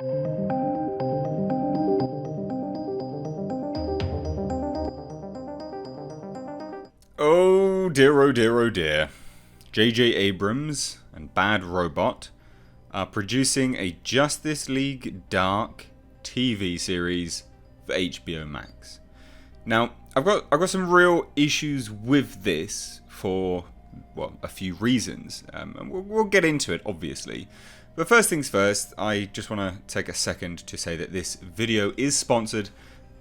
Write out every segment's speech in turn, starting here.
Oh dear, oh dear, oh dear. J.J. Abrams and Bad Robot are producing a Justice League Dark TV series for HBO Max. Now, I've got some real issues with this for, well, a few reasons. And we'll get into it, obviously. But first things first, I just want to take a second to say that this video is sponsored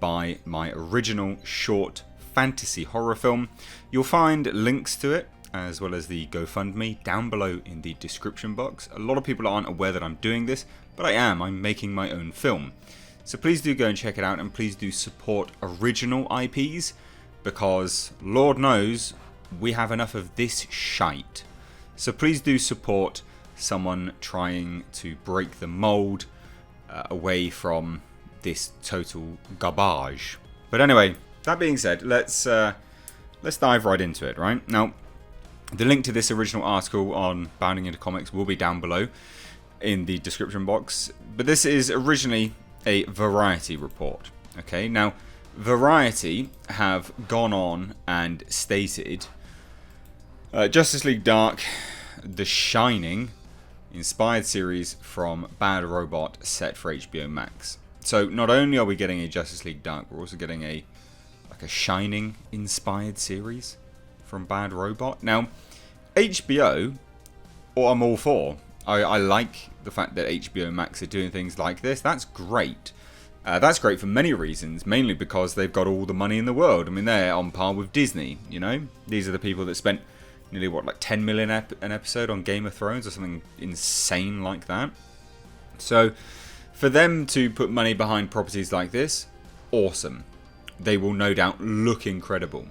by my original short fantasy horror film. You'll find links to it, as well as the GoFundMe, down below in the description box. A lot of people aren't aware that I'm doing this, but I am. I'm making my own film. So please do go and check it out, and please do support original IPs, because Lord knows we have enough of this shite. So please do support someone trying to break the mold away from this total garbage. But anyway, that being said, let's dive right into it, right? Now, the link to this original article on Bounding Into Comics will be down below in the description box. But this is originally a Variety report. Okay, now Variety have gone on and stated Justice League Dark, The Shining, inspired series from Bad Robot set for HBO Max. So not only are we getting a Justice League Dark, we're also getting a Shining inspired series from Bad Robot. Now, HBO, or I'm all for. I like the fact that HBO Max are doing things like this. That's great. That's great for many reasons, mainly because they've got all the money in the world. I mean, they're on par with Disney, you know? These are the people that spent nearly, like 10 million an episode on Game of Thrones or something insane like that. So, for them to put money behind properties like this, awesome. They will no doubt look incredible.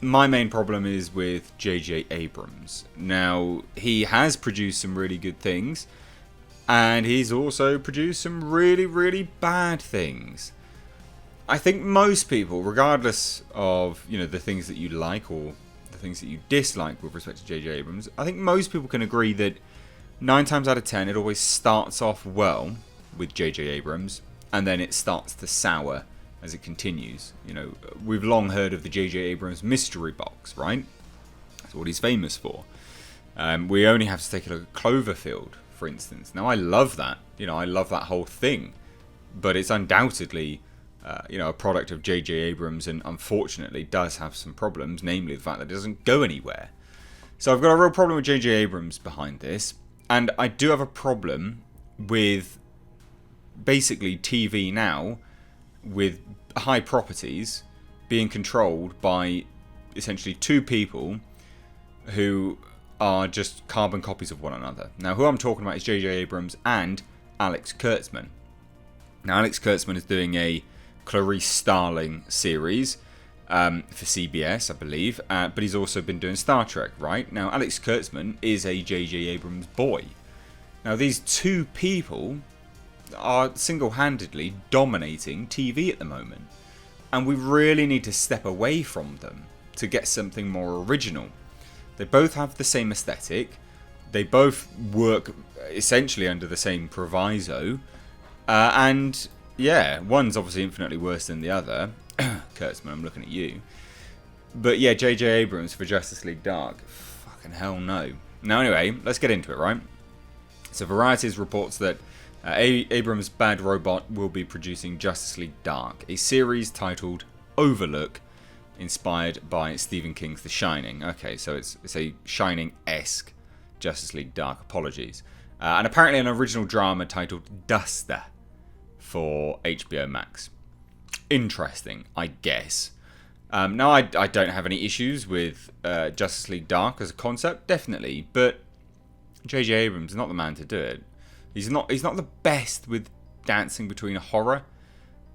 My main problem is with J.J. Abrams. Now, he has produced some really good things, and he's also produced some really, really bad things. I think most people, regardless of, you know, the things that you like or the things that you dislike with respect to J.J. Abrams, I think most people can agree that 9 times out of 10 it always starts off well with J.J. Abrams, and then it starts to sour as it continues. You know, we've long heard of the J.J. Abrams mystery box, right? That's what he's famous for. We only have to take a look at Cloverfield, for instance. Now, I love that. You know, I love that whole thing. But it's undoubtedly, a product of J.J. Abrams, and unfortunately does have some problems, namely the fact that it doesn't go anywhere. So I've got a real problem with J.J. Abrams behind this. And I do have a problem with basically TV now, with high properties being controlled by essentially two people who are just carbon copies of one another. Now, who I'm talking about is J.J. Abrams and Alex Kurtzman. Now, Alex Kurtzman is doing a Clarice Starling series for CBS, I believe, but he's also been doing Star Trek, right? Now, Alex Kurtzman is a J.J. Abrams boy. Now, these two people are single-handedly dominating TV at the moment, and we really need to step away from them to get something more original. They both have the same aesthetic, they both work essentially under the same proviso, and yeah, one's obviously infinitely worse than the other. Kurtzman, I'm looking at you. But yeah, J.J. Abrams for Justice League Dark, fucking hell no. Now anyway, let's get into it, right? So Variety reports that Abrams' Bad Robot will be producing Justice League Dark, a series titled Overlook, inspired by Stephen King's The Shining. Okay, so it's a Shining-esque Justice League Dark, apologies. And apparently an original drama titled Duster for HBO Max. Interesting, I guess. Now, I don't have any issues with Justice League Dark as a concept, definitely, but J.J. Abrams is not the man to do it. He's not the best with dancing between horror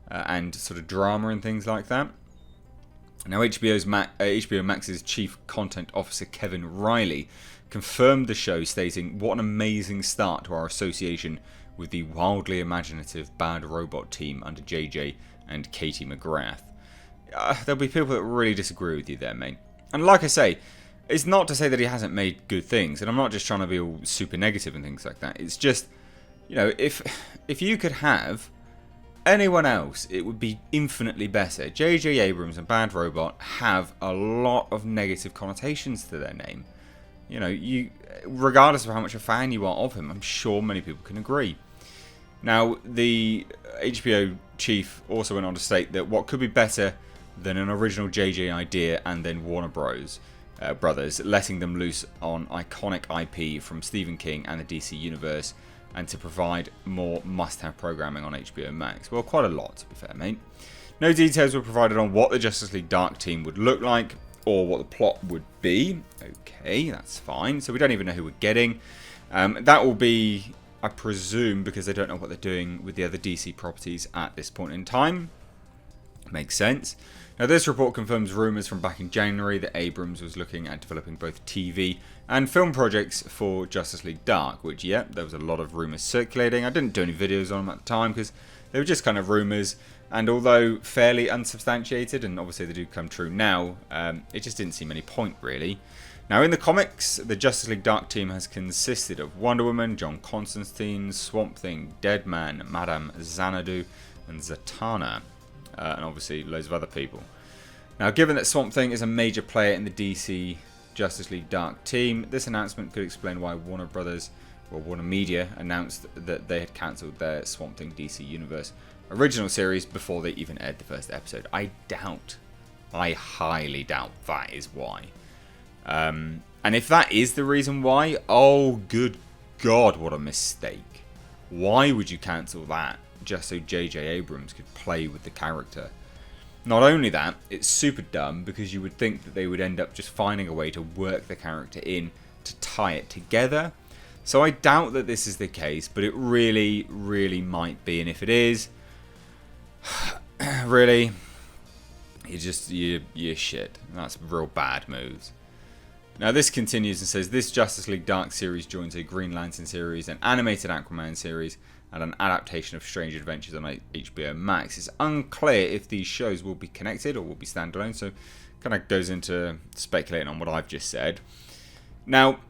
and sort of drama and things like that. Now, HBO Max's chief content officer Kevin Riley confirmed the show, stating, "What an amazing start to our association with the wildly imaginative Bad Robot team under JJ and Katie McGrath." There'll be people that really disagree with you there, mate. And like I say, it's not to say that he hasn't made good things, and I'm not just trying to be all super negative and things like that. It's just You know, if you could have anyone else, it would be infinitely better. J.J. Abrams and Bad Robot have a lot of negative connotations to their name. You know, regardless of how much a fan you are of him, I'm sure many people can agree. Now, the HBO chief also went on to state that what could be better than an original JJ idea and then Warner Brothers letting them loose on iconic IP from Stephen King and the DC Universe, and to provide more must-have programming on HBO Max. Well, quite a lot, to be fair, mate. No details were provided on what the Justice League Dark team would look like or what the plot would be. Okay, that's fine. So we don't even know who we're getting. That will be, I presume, because they don't know what they're doing with the other DC properties at this point in time. Makes sense. Now, this report confirms rumours from back in January that Abrams was looking at developing both TV and film projects for Justice League Dark, which, yeah, there was a lot of rumours circulating. I didn't do any videos on them at the time because they were just kind of rumours, and although fairly unsubstantiated, and obviously they do come true now, it just didn't seem any point, really. Now, in the comics, the Justice League Dark team has consisted of Wonder Woman, John Constantine, Swamp Thing, Deadman, Madame Xanadu, and Zatanna. And obviously loads of other people. Now, given that Swamp Thing is a major player in the DC Justice League Dark team, this announcement could explain why Warner Media announced that they had cancelled their Swamp Thing DC Universe original series before they even aired the first episode. I highly doubt that is why. And if that is the reason why, oh good God, what a mistake. Why would you cancel that just so J.J. Abrams could play with the character? Not only that, it's super dumb because you would think that they would end up just finding a way to work the character in to tie it together. So I doubt that this is the case, but it really, really might be. And if it is, really, you're shit. That's real bad moves. Now, this continues and says, this Justice League Dark series joins a Green Lantern series, an animated Aquaman series, and an adaptation of Strange Adventures on HBO Max. It's unclear if these shows will be connected or will be standalone, so kind of goes into speculating on what I've just said. Now,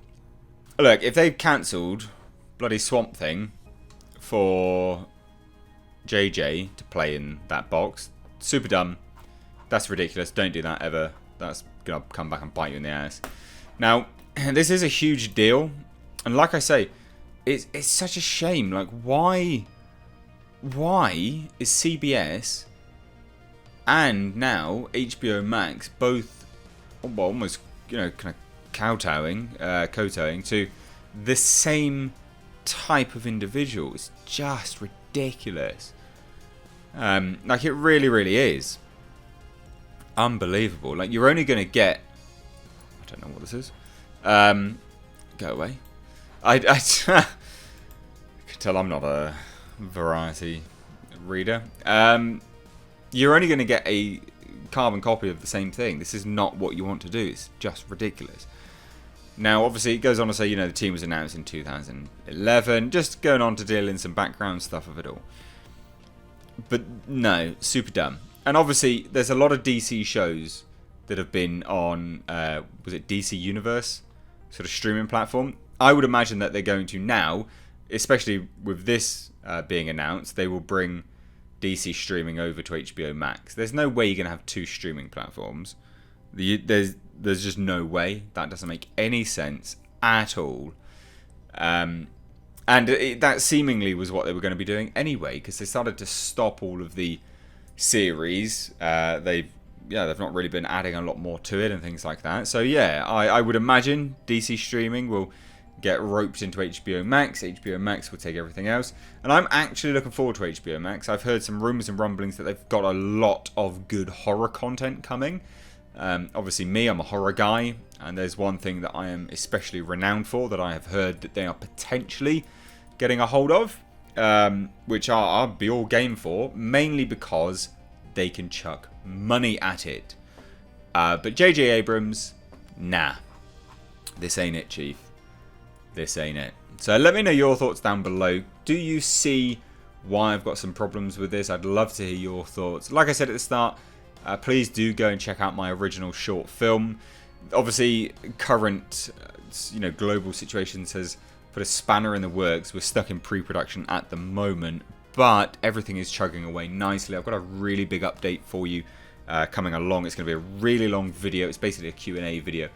look, if they've cancelled bloody Swamp Thing for JJ to play in that box, super dumb. That's ridiculous. Don't do that ever. That's going to come back and bite you in the ass. Now, this is a huge deal, and like I say, it's such a shame. Like, why is CBS and now HBO Max both, well, almost, you know, kind of kowtowing to the same type of individual? It's just ridiculous. Like, it really, really is unbelievable. Like, you're only going to get, I don't know what this is. Go away. I can tell I'm not a variety reader. You're only going to get a carbon copy of the same thing. This is not what you want to do. It's just ridiculous. Now, obviously, it goes on to say, you know, the team was announced in 2011. Just going on to deal in some background stuff of it all. But no, super dumb. And obviously, there's a lot of DC shows that have been on, was it DC Universe? Sort of streaming platform. I would imagine that they're going to now, especially with this being announced, they will bring DC streaming over to HBO Max. There's no way you're going to have two streaming platforms. There's just no way. That doesn't make any sense at all. And that seemingly was what they were going to be doing anyway, because they started to stop all of the series. They've not really been adding a lot more to it and things like that. So yeah, I would imagine DC streaming will get roped into HBO Max. HBO Max will take everything else. And I'm actually looking forward to HBO Max. I've heard some rumours and rumblings that they've got a lot of good horror content coming. Obviously me, I'm a horror guy. And there's one thing that I am especially renowned for that I have heard that they are potentially getting a hold of. Which I'll be all game for. Mainly because they can chuck money at it. But J.J. Abrams, nah. This ain't it, Chief. This ain't it. So let me know your thoughts down below. Do you see why I've got some problems with this? I'd love to hear your thoughts. Like I said at the start, please do go and check out my original short film. Obviously, current global situations has put a spanner in the works. We're stuck in pre-production at the moment, but everything is chugging away nicely. I've got a really big update for you coming along. It's going to be a really long video. It's basically a Q&A video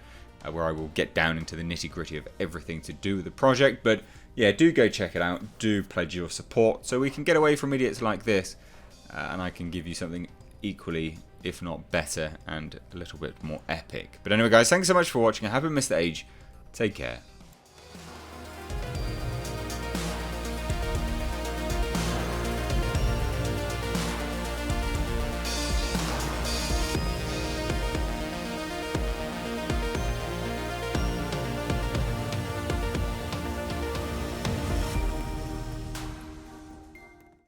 where I will get down into the nitty-gritty of everything to do with the project. But yeah, do go check it out. Do pledge your support so we can get away from idiots like this and I can give you something equally, if not better, and a little bit more epic. But anyway, guys, thanks so much for watching. I haven't missed the age. Take care.